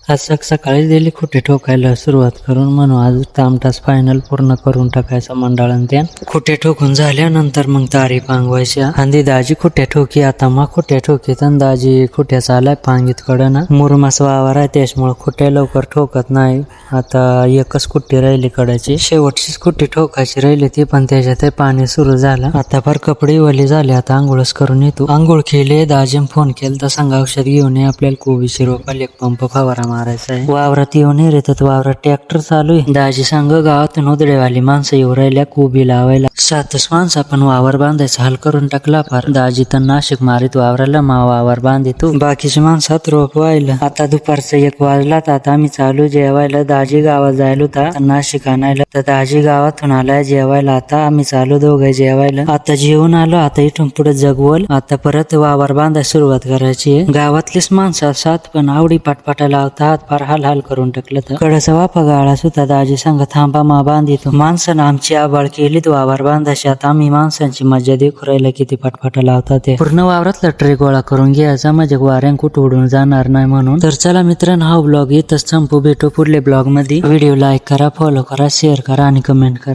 आज सकाळी दिली खुटे ठोकायला सुरुवात करून म्हणून आज तामटास फायनल पूर्ण करून टाकायचा मंडळान त्या खुटे ठोकून झाल्यानंतर मग तारी पांगवायच्या आणि दाजी खुट्या ठोकी आता मग खुट्या ठोकीत आणि दाजी खुट्या चालाय पांगीत कडं मुरमास वावर आहे त्याच्यामुळे खुट्या लवकर ठोकत नाही. आता एकच कुट्टी राहिली कडाची शेवटचीच कुट्टी ठोकायची राहिली ती पण त्याच्यात पाणी सुरू झालं. आता फार कपडे वली झाले आता आंघोळच करून येतो. आंघोळ केले दाजीम फोन केला तर सांगा औषध घेऊन ये आपल्याला कोबीची रोपाला एक पंप फवारा मारायचा आहे. वावरात येऊन येतात वावरात ट्रॅक्टर चालू आहे. दाजी सांग गावातून उदळेवाली माणसं येऊ राहिल्या कोबी लावायला 7 माणसं पण वावर बांधायचा हाल करून टाकला फार. दाजी तर नाशिक मारीत वावराला वावर बांधितो बाकीच्या माणसात रोप व्हायला. आता दुपारचं 1 वाजला तर आता आम्ही चालू जेवायला. दाजी गावात जायला होता नाशिक आणायला तर दाजी गावातून आलाय जेवायला. आता आम्ही चालू दोघे जेवायला. आता जेवून आलो आता इथून पुढे जगवल. आता परत वावर बांधायला सुरुवात करायची आहे. गावातलीच माणसं असतात पण आवडी पाटपाटा लावतात फार हाल करून टाकलं तर कडाचा वाफा गाळा सुद्धा. दाजी सांग थांबा मा बांधितो. माणसानं आमची आबाळ केली वावर बांधायची. आता आम्ही माणसांची मजा देखू राहिला किती पाटपाटा लावतात ते. पूर्ण वावरातला ट्रे गोळा करून घ्यायचा म्हणजे वाऱ्यान कुठं उडून जाणार नाही म्हणून. तर चला मित्रांनो हा ब्लॉग इथंच संपू. भेटू पुढल्या ब्लॉग मध्ये. व्हिडिओ लाईक करा फॉलो करा शेअर करा आणि कमेंट करा.